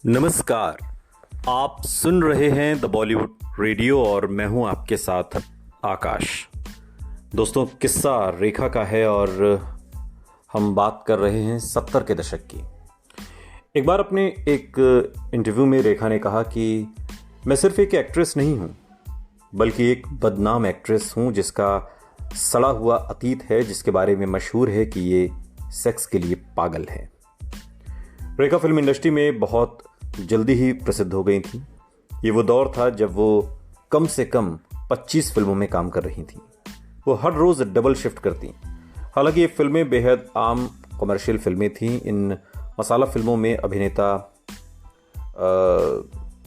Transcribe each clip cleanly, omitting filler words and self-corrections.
नमस्कार। आप सुन रहे हैं द बॉलीवुड रेडियो और मैं हूं आपके साथ आकाश। दोस्तों, किस्सा रेखा का है और हम बात कर रहे हैं 70 के दशक की। एक बार अपने एक इंटरव्यू में रेखा ने कहा कि मैं सिर्फ एक एक्ट्रेस नहीं हूं बल्कि एक बदनाम एक्ट्रेस हूं जिसका सड़ा हुआ अतीत है, जिसके बारे में मशहूर है कि ये सेक्स के लिए पागल है। रेखा फिल्म इंडस्ट्री में बहुत जल्दी ही प्रसिद्ध हो गई थी। ये वो दौर था जब वो कम से कम 25 फिल्मों में काम कर रही थी। वो हर रोज डबल शिफ्ट करती। हालांकि ये फिल्में बेहद आम कमर्शियल फिल्में थीं। इन मसाला फिल्मों में अभिनेता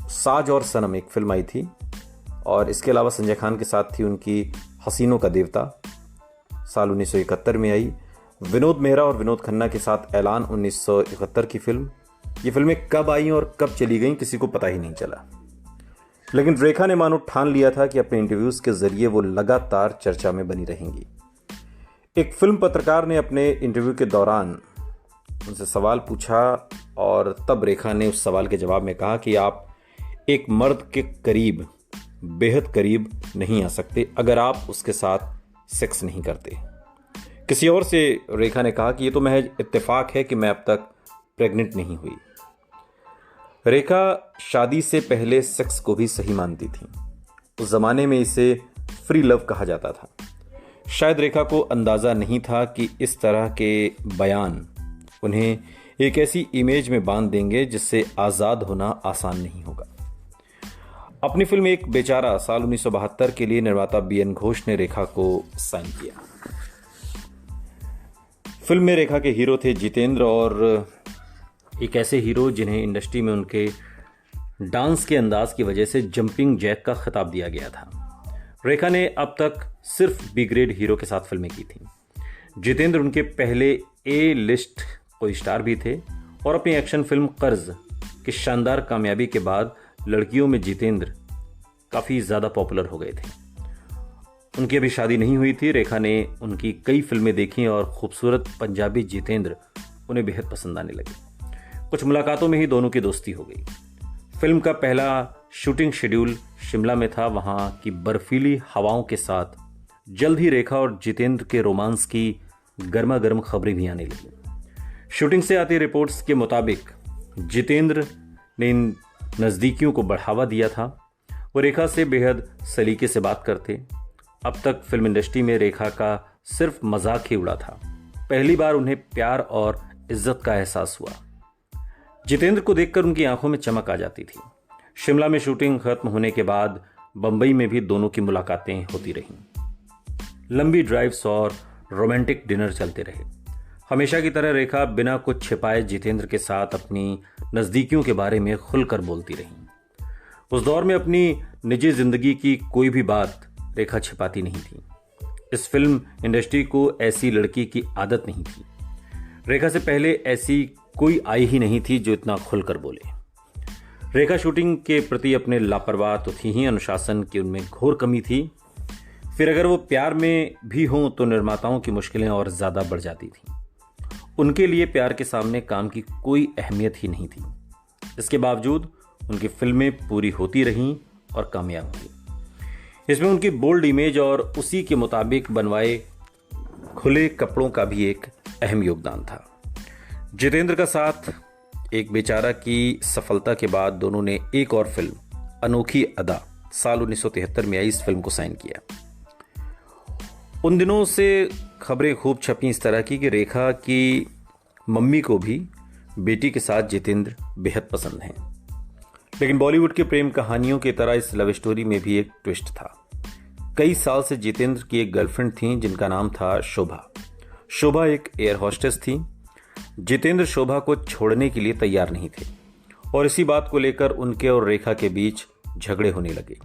साज और सनम एक फिल्म आई थी और इसके अलावा संजय खान के साथ थी उनकी हसीनों का देवता, साल 1971 में आई। विनोद मेहरा और विनोद खन्ना के साथ ऐलान 1971 की फिल्म। ये फिल्में कब आई और कब चली गई किसी को पता ही नहीं चला, लेकिन रेखा ने मानो ठान लिया था कि अपने इंटरव्यूज के जरिए वो लगातार चर्चा में बनी रहेंगी। एक फिल्म पत्रकार ने अपने इंटरव्यू के दौरान उनसे सवाल पूछा और तब रेखा ने उस सवाल के जवाब में कहा कि आप एक मर्द के करीब, बेहद करीब नहीं आ सकते अगर आप उसके साथ सेक्स नहीं करते। किसी और से रेखा ने कहा कि ये तो महज इत्तेफाक है कि मैं अब तक प्रेग्नेंट नहीं हुई। रेखा शादी से पहले सेक्स को भी सही मानती थी। उस जमाने में इसे फ्री लव कहा जाता था। शायद रेखा को अंदाजा नहीं था कि इस तरह के बयान उन्हें एक ऐसी इमेज में बांध देंगे जिससे आजाद होना आसान नहीं होगा। अपनी फिल्म एक बेचारा साल 1972 के लिए निर्माता बीएन घोष ने रेखा को साइन किया। फिल्म में रेखा के हीरो थे जितेंद्र और एक ऐसे हीरो जिन्हें इंडस्ट्री में उनके डांस के अंदाज की वजह से जंपिंग जैक का खिताब दिया गया था। रेखा ने अब तक सिर्फ बी ग्रेड हीरो के साथ फिल्में की थीं। जितेंद्र उनके पहले ए लिस्ट कोई स्टार भी थे और अपनी एक्शन फिल्म कर्ज की शानदार कामयाबी के बाद लड़कियों में जितेंद्र काफ़ी ज़्यादा पॉपुलर हो गए थे। उनकी अभी शादी नहीं हुई थी। रेखा ने उनकी कई फिल्में देखी और खूबसूरत पंजाबी जितेंद्र उन्हें बेहद पसंद आने लगे। कुछ मुलाकातों में ही दोनों की दोस्ती हो गई। फिल्म का पहला शूटिंग शेड्यूल शिमला में था। वहां की बर्फीली हवाओं के साथ जल्द ही रेखा और जितेंद्र के रोमांस की गर्मा गर्म खबरें भी आने लगी। शूटिंग से आती रिपोर्ट्स के मुताबिक जितेंद्र ने इन नज़दीकियों को बढ़ावा दिया था। वो रेखा से बेहद सलीके से बात करते। अब तक फिल्म इंडस्ट्री में रेखा का सिर्फ मजाक ही उड़ा था। पहली बार उन्हें प्यार और इज्जत का एहसास हुआ। जितेंद्र को देखकर उनकी आंखों में चमक आ जाती थी। शिमला में शूटिंग खत्म होने के बाद बंबई में भी दोनों की मुलाकातें होती रहीं। लंबी ड्राइव्स और रोमांटिक डिनर चलते रहे। हमेशा की तरह रेखा बिना कुछ छिपाए जितेंद्र के साथ अपनी नज़दीकियों के बारे में खुलकर बोलती रहीं। उस दौर में अपनी निजी जिंदगी की कोई भी बात रेखा छिपाती नहीं थी। इस फिल्म इंडस्ट्री को ऐसी लड़की की आदत नहीं थी। रेखा से पहले ऐसी कोई आई ही नहीं थी जो इतना खुलकर बोले। रेखा शूटिंग के प्रति अपने लापरवाह तो थी ही, अनुशासन की उनमें घोर कमी थी। फिर अगर वो प्यार में भी हों तो निर्माताओं की मुश्किलें और ज़्यादा बढ़ जाती थीं। उनके लिए प्यार के सामने काम की कोई अहमियत ही नहीं थी। इसके बावजूद उनकी फिल्में पूरी होती रहीं और कामयाब हुई। इसमें उनकी बोल्ड इमेज और उसी के मुताबिक बनवाए खुले कपड़ों का भी एक अहम योगदान था। जितेंद्र का साथ एक बेचारा की सफलता के बाद दोनों ने एक और फिल्म अनोखी अदा साल 1973 में आई इस फिल्म को साइन किया। उन दिनों से खबरें खूब छपी इस तरह की कि रेखा की मम्मी को भी बेटी के साथ जितेंद्र बेहद पसंद हैं। लेकिन बॉलीवुड के प्रेम कहानियों की तरह इस लव स्टोरी में भी एक ट्विस्ट था। कई साल से जितेंद्र की एक गर्लफ्रेंड थी जिनका नाम था शोभा। शोभा एक एयर होस्टेस थी। जितेंद्र शोभा को छोड़ने के लिए तैयार नहीं थे और इसी बात को लेकर उनके और रेखा के बीच झगड़े होने लगे।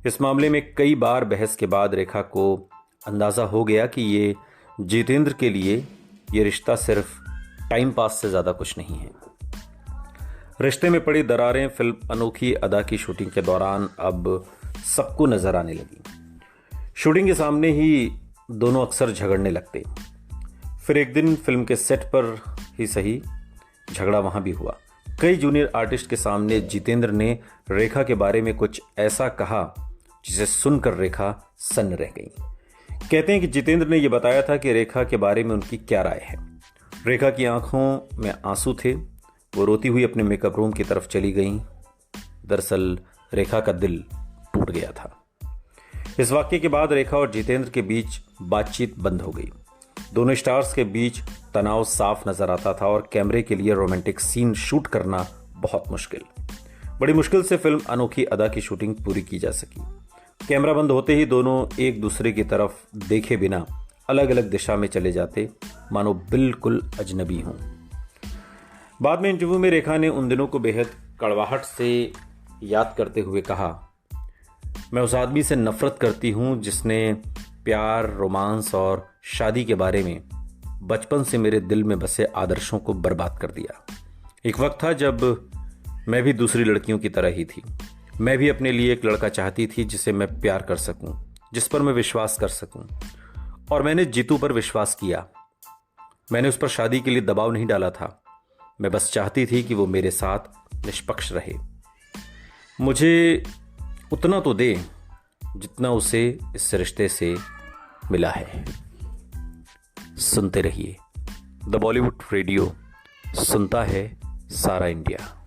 इस मामले में कई बार बहस के बाद रेखा को अंदाजा हो गया कि ये जितेंद्र के लिए ये रिश्ता सिर्फ टाइम पास से ज़्यादा कुछ नहीं है। रिश्ते में पड़ी दरारें फिल्म अनोखी अदा की शूटिंग के दौरान अब सबको नजर आने लगी। शूटिंग के सामने ही दोनों अक्सर झगड़ने लगते। फिर एक दिन फिल्म के सेट पर ही सही झगड़ा वहां भी हुआ। कई जूनियर आर्टिस्ट के सामने जितेंद्र ने रेखा के बारे में कुछ ऐसा कहा जिसे सुनकर रेखा सन्न रह गई। कहते हैं कि जितेंद्र ने यह बताया था कि रेखा के बारे में उनकी क्या राय है। रेखा की आंखों में आंसू थे। वो रोती हुई अपने मेकअप रूम की तरफ चली गई। दरअसल रेखा का दिल टूट गया था। इस वाक्य के बाद रेखा और जितेंद्र के बीच बातचीत बंद हो गई। दोनों स्टार्स के बीच तनाव साफ नजर आता था और कैमरे के लिए रोमांटिक सीन शूट करना बहुत मुश्किल। बड़ी मुश्किल से फिल्म अनोखी अदा की शूटिंग पूरी की जा सकी। कैमरा बंद होते ही दोनों एक दूसरे की तरफ देखे बिना अलग अलग दिशा में चले जाते, मानो बिल्कुल अजनबी हों। बाद में इंटरव्यू में रेखा ने उन दिनों को बेहद कड़वाहट से याद करते हुए कहा, मैं उस आदमी से नफरत करती हूं जिसने प्यार, रोमांस और शादी के बारे में बचपन से मेरे दिल में बसे आदर्शों को बर्बाद कर दिया। एक वक्त था जब मैं भी दूसरी लड़कियों की तरह ही थी। मैं भी अपने लिए एक लड़का चाहती थी जिसे मैं प्यार कर सकूं, जिस पर मैं विश्वास कर सकूं। और मैंने जीतू पर विश्वास किया। मैंने उस पर शादी के लिए दबाव नहीं डाला था। मैं बस चाहती थी कि वो मेरे साथ निष्पक्ष रहे। मुझे उतना तो दे जितना उसे इस रिश्ते से मिला है। सुनते रहिए द बॉलीवुड रेडियो, सुनता है सारा इंडिया।